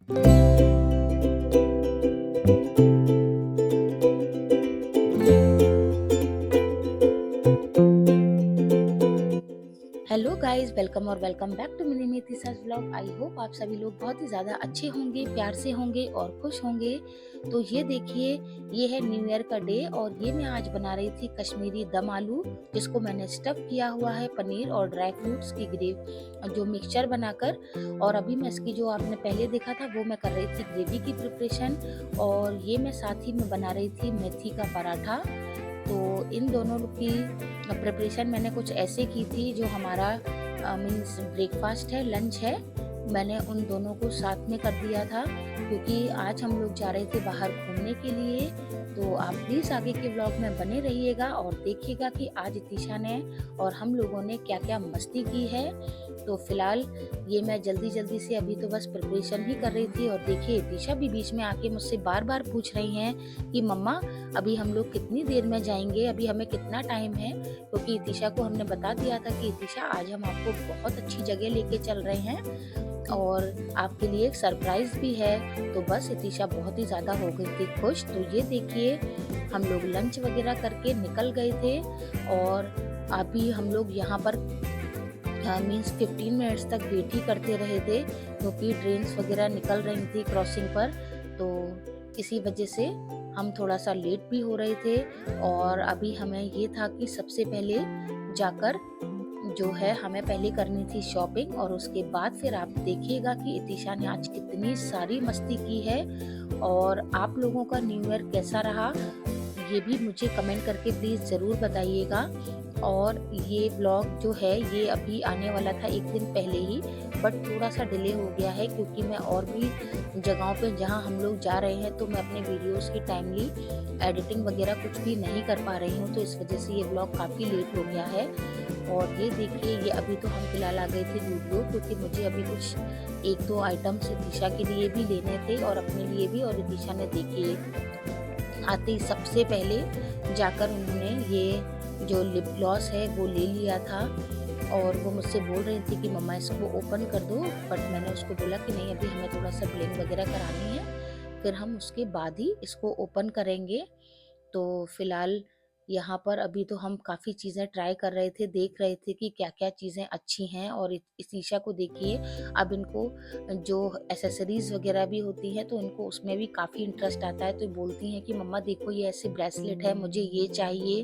Hello guys, welcome और welcome back to mini मिथिसास vlog. I hope आप सभी लोग बहुत ही ज़्यादा अच्छे होंगे, प्यार से होंगे और खुश होंगे। तो ये देखिए, ये है न्यू ईयर का डे और ये मैं आज बना रही थी कश्मीरी दम आलू, जिसको मैंने स्टफ किया हुआ है पनीर और ड्राई फ्रूट्स की जो मिक्सचर बनाकर। और अभी मैं इसकी जो आपने पहले देखा था वो मैं कर रही थी ग्रेवी की प्रिपरेशन, और ये मैं साथ ही में बना रही थी मेथी का पराठा। तो इन दोनों की प्रिपरेशन मैंने कुछ ऐसे की थी, जो हमारा मीन्स ब्रेकफास्ट है, लंच है, मैंने उन दोनों को साथ में कर दिया था, क्योंकि आज हम लोग जा रहे थे बाहर घूमने के लिए। तो आप प्लीज़ आगे के व्लॉग में बने रहिएगा और देखिएगा कि आज इतिशा ने और हम लोगों ने क्या क्या मस्ती की है। तो फिलहाल ये मैं जल्दी जल्दी से अभी तो बस प्रिपरेशन ही कर रही थी, और देखिए इतिशा भी बीच में आके मुझसे बार बार पूछ रही हैं कि मम्मा अभी हम लोग कितनी देर में जाएंगे, अभी हमें कितना टाइम है। क्योंकि इतिशा को हमने बता दिया था कि इतिशा आज हम आपको बहुत अच्छी जगह लेके चल रहे हैं और आपके लिए एक सरप्राइज भी है। तो बस इतिशा बहुत ही ज़्यादा हो गई थी खुश। तो ये देखिए, हम लोग लंच वगैरह करके निकल गए थे, और अभी हम लोग यहाँ पर मीन्स 15 मिनट्स तक वेट ही करते रहे थे, क्योंकि ट्रेन्स वगैरह निकल रही थी क्रॉसिंग पर। तो इसी वजह से हम थोड़ा सा लेट भी हो रहे थे। और अभी हमें ये था कि सबसे पहले जाकर जो है हमें पहले करनी थी शॉपिंग, और उसके बाद फिर आप देखिएगा कि इतिशा ने आज कितनी सारी मस्ती की है। और आप लोगों का न्यू ईयर कैसा रहा, ये भी मुझे कमेंट करके प्लीज़ ज़रूर बताइएगा। और ये ब्लॉग जो है ये अभी आने वाला था एक दिन पहले ही, बट थोड़ा सा डिले हो गया है, क्योंकि मैं और भी जगहों पे जहाँ हम लोग जा रहे हैं तो मैं अपने वीडियोस की टाइमली एडिटिंग वगैरह कुछ भी नहीं कर पा रही हूँ, तो इस वजह से ये ब्लॉग काफ़ी लेट हो गया है। और ये देखिए, ये अभी तो हम फिलहाल आ गए थे वीडियो, क्योंकि मुझे अभी कुछ एक दो आइटम्स इतिशा के लिए भी लेने थे और अपने लिए भी। और इतिशा ने देखिए आते ही सबसे पहले जाकर उन्होंने ये जो लिप ग्लॉस है वो ले लिया था, और वो मुझसे बोल रही थी कि मम्मा इसको ओपन कर दो, बट मैंने उसको बोला कि नहीं, अभी हमें थोड़ा सा ब्लिंग वगैरह करानी है, फिर हम उसके बाद ही इसको ओपन करेंगे। तो फिलहाल यहाँ पर अभी तो हम काफ़ी चीज़ें ट्राई कर रहे थे, देख रहे थे कि क्या क्या चीज़ें अच्छी हैं। और इस ईशा को देखिए, अब इनको जो एसेसरीज वगैरह भी होती हैं तो इनको उसमें भी काफ़ी इंटरेस्ट आता है। तो बोलती हैं कि मम्मा देखो ये ऐसे ब्रेसलेट है, मुझे ये चाहिए।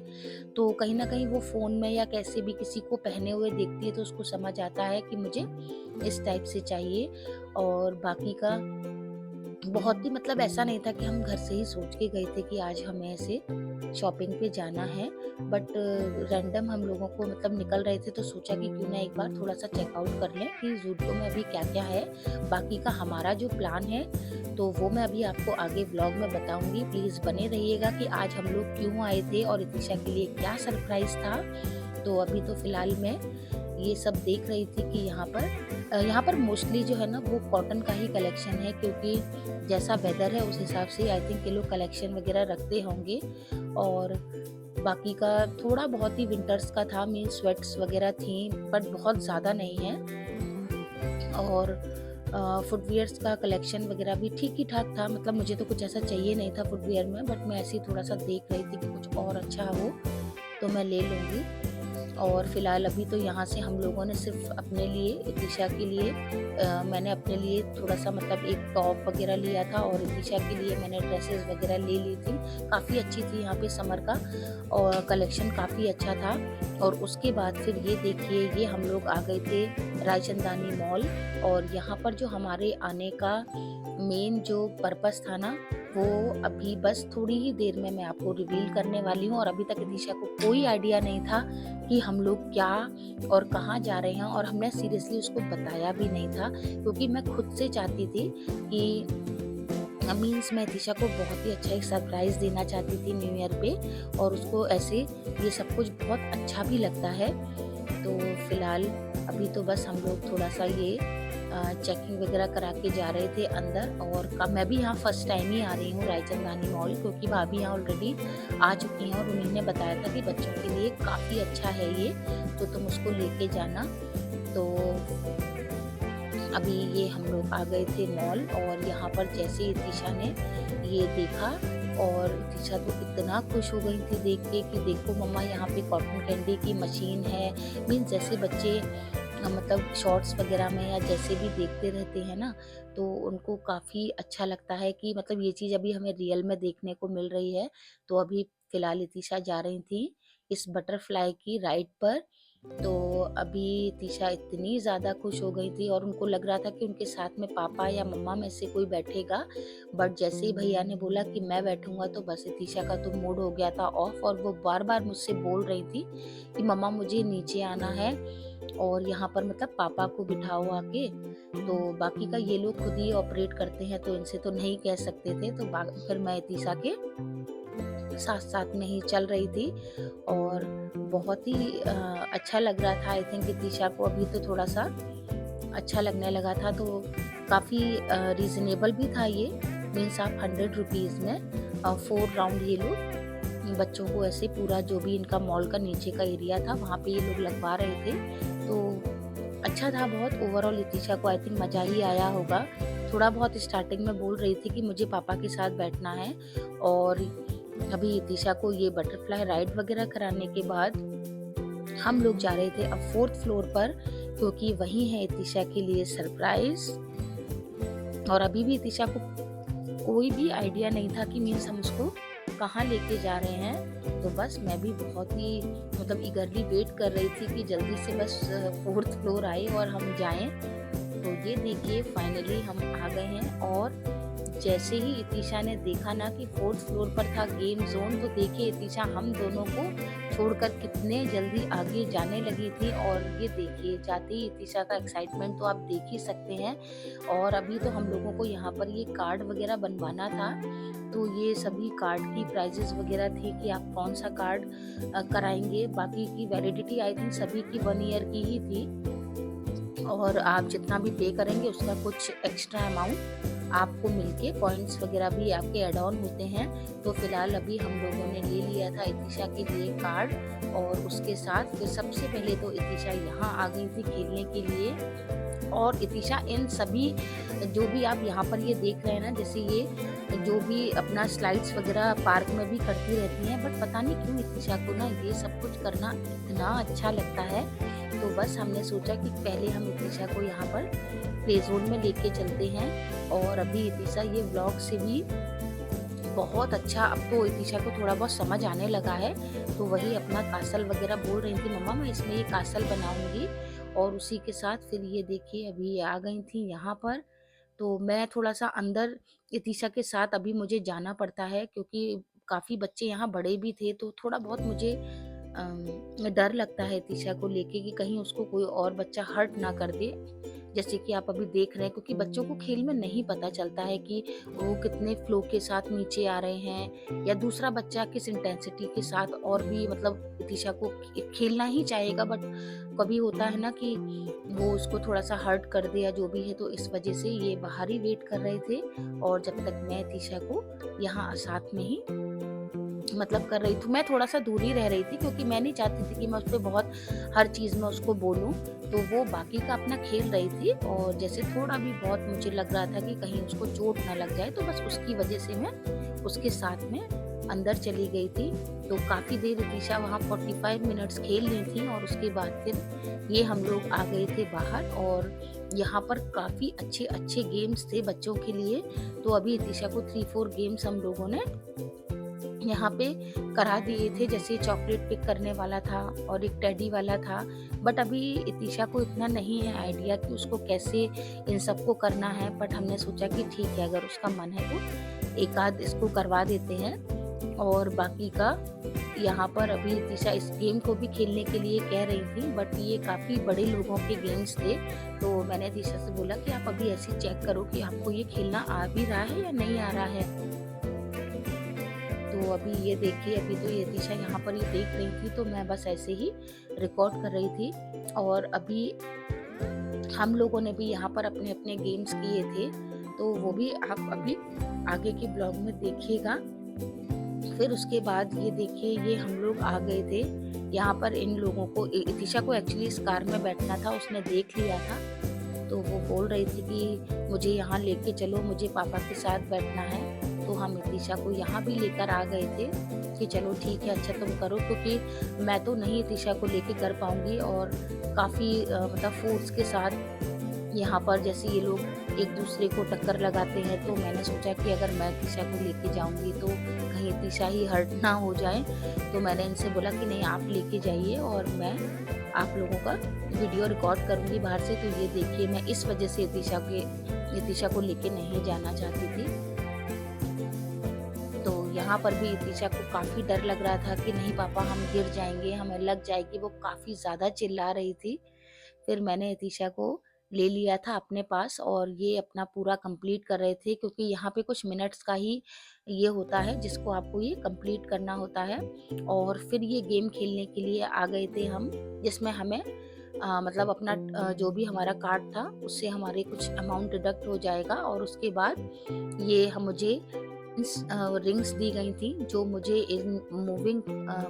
तो कहीं ना कहीं वो फ़ोन में या कैसे भी किसी को पहने हुए देखती है तो उसको समझ आता है कि मुझे इस टाइप से चाहिए। और बाकी का बहुत ही मतलब ऐसा नहीं था कि हम घर से ही सोच के गए थे कि आज हमें ऐसे शॉपिंग पे जाना है, बट रैंडम हम लोगों को मतलब निकल रहे थे तो सोचा कि क्यों ना एक बार थोड़ा सा चेकआउट कर लें कि ज़ूडियो में अभी क्या क्या है। बाकी का हमारा जो प्लान है तो वो मैं अभी आपको आगे ब्लॉग में बताऊंगी। प्लीज़ बने रहिएगा कि आज हम लोग क्यों आए थे और इतिशा के लिए क्या सरप्राइज़ था। तो अभी तो फ़िलहाल मैं ये सब देख रही थी कि यहाँ पर मोस्टली जो है ना वो कॉटन का ही कलेक्शन है, क्योंकि जैसा वेदर है उस हिसाब से आई थिंक ये लोग कलेक्शन वगैरह रखते होंगे। और बाकी का थोड़ा बहुत ही विंटर्स का था, मीन स्वेट्स वगैरह थी, बट बहुत ज़्यादा नहीं है। और फुटवियर्स का कलेक्शन वगैरह भी ठीक ही ठाक था, मतलब मुझे तो कुछ ऐसा चाहिए नहीं था फुटवियर में, बट मैं ऐसे ही थोड़ा सा देख रही थी कि कुछ और अच्छा हो तो मैं ले लूँगी। और फिलहाल अभी तो यहाँ से हम लोगों ने सिर्फ अपने लिए, इतिशा के लिए मैंने अपने लिए थोड़ा सा मतलब एक टॉप वगैरह लिया था, और इतिशा के लिए मैंने ड्रेसेस वगैरह ले ली थी। काफ़ी अच्छी थी यहाँ पे समर का, और कलेक्शन काफ़ी अच्छा था। और उसके बाद फिर ये देखिए, ये हम लोग आ गए थे रायचंदानी मॉल। और यहाँ पर जो हमारे आने का मेन जो पर्पस था ना, वो अभी बस थोड़ी ही देर में मैं आपको रिवील करने वाली हूँ। और अभी तक इतिशा को कोई आइडिया नहीं था कि हम लोग क्या और कहाँ जा रहे हैं, और हमने सीरियसली उसको बताया भी नहीं था, क्योंकि मैं खुद से चाहती थी कि मीन्स मैं इतिशा को बहुत ही अच्छा एक सरप्राइज़ देना चाहती थी न्यू ईयर पे, और उसको ऐसे ये सब कुछ बहुत अच्छा भी लगता है। तो फिलहाल अभी तो बस हम लोग थोड़ा सा ये चेकिंग वगैरह करा के जा रहे थे अंदर। और मैं भी यहाँ फर्स्ट टाइम ही आ रही हूँ रायचंदानी मॉल, क्योंकि भाभी यहाँ ऑलरेडी आ चुकी हैं और उन्होंने बताया था कि बच्चों के लिए काफ़ी अच्छा है ये, तो तुम उसको लेके जाना। तो अभी ये हम लोग आ गए थे मॉल, और यहाँ पर जैसे ही तीशा ने ये देखा, और तीशा तो इतना खुश हो गई थी देख के कि देखो मम्मा, यहाँ पे कॉटन कैंडी की मशीन है। मीन्स जैसे बच्चे मतलब शॉर्ट्स वगैरह में या जैसे भी देखते रहते हैं ना, तो उनको काफ़ी अच्छा लगता है कि मतलब ये चीज़ अभी हमें रियल में देखने को मिल रही है। तो अभी फ़िलहाल इतिशा जा रही थी इस बटरफ्लाई की राइड पर। तो अभी तीशा इतनी ज़्यादा खुश हो गई थी, और उनको लग रहा था कि उनके साथ में पापा या मम्मा में से कोई बैठेगा। बट जैसे ही भैया ने बोला कि मैं बैठूंगा, तो बस तीशा का तो मूड हो गया था ऑफ, और वो बार बार मुझसे बोल रही थी कि मम्मा मुझे नीचे आना है, और यहाँ पर मतलब पापा को बिठाओ आके। तो बाकी का ये लोग खुद ही ऑपरेट करते हैं, तो इनसे तो नहीं कह सकते थे। तो फिर मैं तीशा के साथ साथ में ही चल रही थी, और बहुत ही अच्छा लग रहा था। आई थिंक तीशा को अभी तो थोड़ा सा अच्छा लगने लगा था, तो काफ़ी रीज़नेबल भी था ये। मीन्स आप 100 रुपीज़ में 4 राउंड ये लोग बच्चों को ऐसे पूरा जो भी इनका मॉल का नीचे का एरिया था वहाँ पे ये लोग लगवा रहे थे। तो अच्छा था बहुत। ओवरऑल इतिशा को आई थिंक मज़ा ही आया होगा। थोड़ा बहुत स्टार्टिंग में बोल रही थी कि मुझे पापा के साथ बैठना है, और अभी इतिशा को ये बटरफ्लाई राइड वगैरह कराने के बाद हम लोग जा रहे थे अब 4th फ्लोर पर, क्योंकि वही है इतिशा के लिए सरप्राइज। और अभी भी इतिशा को कोई भी आइडिया नहीं था कि मीन्स हम उसको कहाँ लेके जा रहे हैं। तो बस मैं भी बहुत ही मतलब ईगरली वेट कर रही थी कि जल्दी से बस 4th फ्लोर आए और हम जाएं। तो ये देखिए फाइनली हम आ गए हैं, और जैसे ही इतिशा ने देखा ना कि 4th फ्लोर पर था गेम जोन, तो देखिए इतिशा हम दोनों को छोड़कर कितने जल्दी आगे जाने लगी थी। और ये देखिए जाते ही इतिशा का एक्साइटमेंट तो आप देख ही सकते हैं। और अभी तो हम लोगों को यहाँ पर ये कार्ड वगैरह बनवाना था, तो ये सभी कार्ड की प्राइजेस वगैरह थी कि आप कौन सा कार्ड कराएंगे। बाकी की वैलिडिटी आई थिंक सभी की 1 ईयर की ही थी, और आप जितना भी पे करेंगे उसका कुछ एक्स्ट्रा अमाउंट आपको मिलके पॉइंट्स वगैरह भी आपके ऐड ऑन होते हैं। तो फिलहाल अभी हम लोगों ने ले लिया था इतिशा के लिए कार्ड, और उसके साथ फिर सबसे पहले तो इतिशा यहाँ आ गई थी खेलने के लिए। और इतिशा इन सभी जो भी आप यहाँ पर ये देख रहे हैं ना, जैसे ये जो भी अपना स्लाइड्स वगैरह पार्क में भी करती रहती हैं, बट पता नहीं क्यों इतिशा को ना ये सब कुछ करना इतना अच्छा लगता है। तो बस हमने सोचा कि पहले हम इतिशा को यहाँ पर प्ले जोन में लेके चलते हैं। और अभी इतिशा ये व्लॉग से भी बहुत अच्छा, अब तो इतिशा को थोड़ा बहुत समझ आने लगा है। तो वही अपना कासल वगैरह बोल रही थी, मम्मा मैं इसमें ये कासल बनाऊंगी। और उसी के साथ फिर ये देखिए अभी ये आ गई थी यहाँ पर। तो मैं थोड़ा सा अंदर इतिशा के साथ अभी मुझे जाना पड़ता है, क्योंकि काफ़ी बच्चे यहाँ बड़े भी थे, तो थोड़ा बहुत मुझे डर लगता है इतिशा को लेके कि कहीं उसको कोई और बच्चा हर्ट ना कर दे। जैसे कि आप अभी देख रहे हैं, क्योंकि बच्चों को खेल में नहीं पता चलता है कि वो कितने फ्लो के साथ नीचे आ रहे हैं, या दूसरा बच्चा किस इंटेंसिटी के साथ और भी मतलब इतिशा को खेलना ही चाहेगा, बट कभी होता है ना कि वो उसको थोड़ा सा हर्ट कर दे या जो भी है। तो इस वजह से ये बाहर ही वेट कर रहे थे, और जब तक मैं इतिशा को यहाँ साथ में ही मतलब कर रही थी, मैं थोड़ा सा दूर ही रह रही थी, क्योंकि मैं नहीं चाहती थी कि मैं उस पर बहुत हर चीज़ में उसको बोलूं। तो वो बाकी का अपना खेल रही थी, और जैसे थोड़ा भी बहुत मुझे लग रहा था कि कहीं उसको चोट ना लग जाए, तो बस उसकी वजह से मैं उसके साथ में अंदर चली गई थी। तो काफ़ी देर इतिशा वहाँ 45 मिनट्स खेल रही थी, और उसके बाद फिर ये हम लोग आ गए थे बाहर। और यहाँ पर काफ़ी अच्छे अच्छे गेम्स थे बच्चों के लिए। तो अभी इतिशा को 3-4 गेम्स हम लोगों ने यहाँ पे करा दिए थे, जैसे चॉकलेट पिक करने वाला था और एक टेडी वाला था। बट अभी इतिशा को इतना नहीं है आइडिया कि उसको कैसे इन सबको करना है, बट हमने सोचा कि ठीक है अगर उसका मन है तो एक आध इसको करवा देते हैं। और बाकी का यहाँ पर अभी इतिशा इस गेम को भी खेलने के लिए कह रही थी, बट ये काफ़ी बड़े लोगों के गेम्स थे। तो मैंने इतिशा से बोला कि आप अभी ऐसे चेक करो कि आपको ये खेलना आ भी रहा है या नहीं आ रहा है। तो अभी ये देखिए अभी तो ये इतिशा यहाँ पर ये देख रही थी, तो मैं बस ऐसे ही रिकॉर्ड कर रही थी। और अभी हम लोगों ने भी यहाँ पर अपने अपने गेम्स किए थे, तो वो भी आप अभी आगे के ब्लॉग में देखिएगा। फिर उसके बाद ये देखिए ये हम लोग आ गए थे यहाँ पर। इन लोगों को, इतिशा को एक्चुअली इस कार में बैठना था, उसने देख लिया था, तो वो बोल रही थी कि मुझे यहाँ लेके चलो, मुझे पापा के साथ बैठना है। तो हम इतिशा को यहाँ भी लेकर आ गए थे कि चलो ठीक है, अच्छा तुम करो, क्योंकि मैं तो नहीं इतिशा को लेके कर पाऊँगी। और काफ़ी मतलब फ़ोर्स के साथ यहाँ पर जैसे ये लोग एक दूसरे को टक्कर लगाते हैं, तो मैंने सोचा कि अगर मैं इतिशा को लेके जाऊँगी तो कहीं इतिशा ही हर्ट ना हो जाए। तो मैंने इनसे बोला कि नहीं, आप लेके जाइए और मैं आप लोगों का वीडियो रिकॉर्ड करूँगी बाहर से। तो ये देखिए, मैं इस वजह से इतिशा को लेके नहीं जाना चाहती थी। तो यहाँ पर भी इतिशा को काफ़ी डर लग रहा था कि नहीं पापा, हम गिर जाएँगे, हमें लग जाएगी। वो काफ़ी ज़्यादा चिल्ला रही थी। फिर मैंने इतिशा को ले लिया था अपने पास और ये अपना पूरा कंप्लीट कर रहे थे, क्योंकि यहाँ पे कुछ मिनट्स का ही ये होता है जिसको आपको ये कंप्लीट करना होता है। और फिर ये गेम खेलने के लिए आ गए थे हम, जिसमें हमें मतलब अपना जो भी हमारा कार्ड था उससे हमारे कुछ अमाउंट डिडक्ट हो जाएगा। और उसके बाद ये हम मुझे रिंग्स दी गई थी, जो मुझे इन मूविंग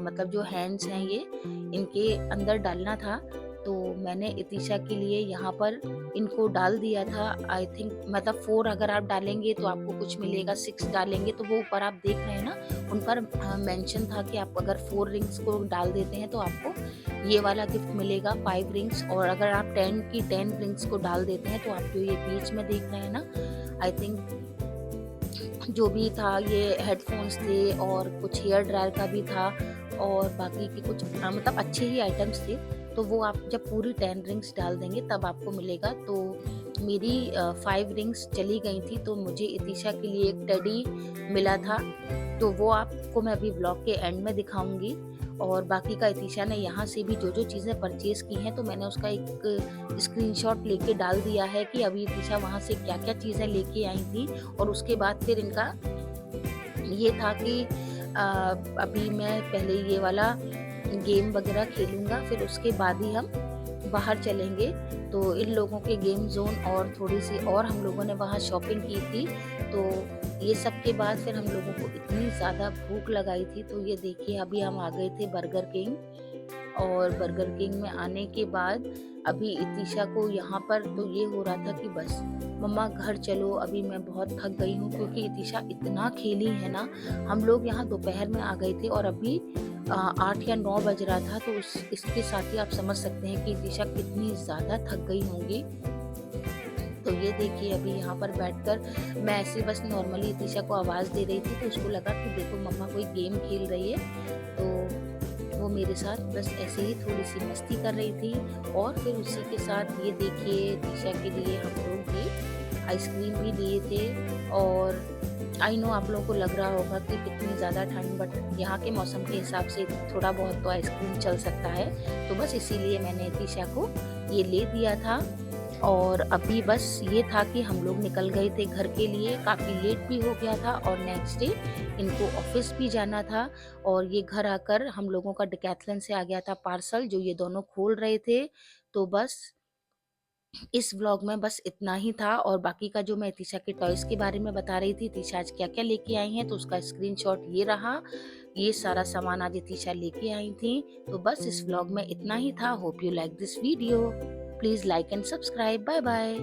मतलब जो हैंड्स हैं ये इनके अंदर डालना था। तो मैंने इतिशा के लिए यहाँ पर इनको डाल दिया था। आई थिंक मतलब 4 अगर आप डालेंगे तो आपको कुछ मिलेगा, 6 डालेंगे तो वो ऊपर आप देख रहे हैं ना, उन पर मेंशन था कि आप अगर 4 रिंग्स को डाल देते हैं तो आपको ये वाला गिफ्ट मिलेगा 5 रिंग्स। और अगर आप 10 की 10 रिंग्स को डाल देते हैं तो आप जो ये बीच में देख रहे हैं ना, आई थिंक जो भी था, ये हेडफोन्स थे और कुछ हेयर ड्रायर का भी था और बाकी के कुछ मतलब अच्छे ही आइटम्स थे। तो वो आप जब पूरी 10 रिंग्स डाल देंगे तब आपको मिलेगा। तो मेरी 5 रिंग्स चली गई थी, तो मुझे इतिशा के लिए एक टेडी मिला था। तो वो आपको मैं अभी ब्लॉग के एंड में दिखाऊंगी। और बाकी का इतिशा ने यहाँ से भी जो जो चीज़ें परचेज की हैं, तो मैंने उसका एक स्क्रीनशॉट लेके डाल दिया है कि अभी इतिशा वहाँ से क्या क्या चीज़ें लेके आई थी। और उसके बाद फिर इनका ये था कि अभी मैं पहले ये वाला गेम वगैरह खेलूँगा, फिर उसके बाद ही हम बाहर चलेंगे। तो इन लोगों के गेम जोन और थोड़ी-सी और हम लोगों ने वहाँ शॉपिंग की थी। तो ये सब के बाद फिर हम लोगों को इतनी ज़्यादा भूख लगाई थी, तो ये देखिए अभी हम आ गए थे बर्गर किंग। और बर्गर किंग में आने के बाद अभी इतिशा को यहाँ पर तो ये हो रहा था कि बस मम्मा घर चलो, अभी मैं बहुत थक गई हूँ, क्योंकि इतिशा इतना खेली है ना। हम लोग यहाँ दोपहर में आ गए थे और अभी 8 या 9 बज रहा था। तो इसके साथ ही आप समझ सकते हैं कि इतिशा कितनी ज़्यादा थक गई होंगी। तो ये देखिए अभी यहाँ पर बैठकर मैं ऐसे बस नॉर्मली इतिशा को आवाज़ दे रही थी, तो उसको लगा कि देखो मम्मा कोई गेम खेल रही है। तो वो मेरे साथ बस ऐसे ही थोड़ी-सी मस्ती कर रही थी। और फिर उसी के साथ ये देखिए इतिशा के लिए हम लोग ये आइसक्रीम भी लिए थे। और आई नो आप लोगों को लग रहा होगा कि कितनी ज़्यादा ठंड, बट यहाँ के मौसम के हिसाब से थोड़ा बहुत तो आइसक्रीम चल सकता है। तो बस इसीलिए मैंने इतिशा को ये ले दिया था। और अभी बस ये था कि हम लोग निकल गए थे घर के लिए, काफ़ी लेट भी हो गया था और नेक्स्ट डे इनको ऑफिस भी जाना था। और ये घर आकर हम लोगों का डिकैथलॉन से आ गया था पार्सल, जो ये दोनों खोल रहे थे। तो बस इस व्लॉग में बस इतना ही था। और बाकी का जो मैं इतिशा के टॉयज़ के बारे में बता रही थी, इतिशा आज क्या-क्या लेके आई हैं, तो उसका स्क्रीनशॉट ये रहा। ये सारा सामान आज इतिशा लेके आई थी। तो बस इस व्लॉग में इतना ही था। Hope you like this video. Please like and subscribe. Bye bye.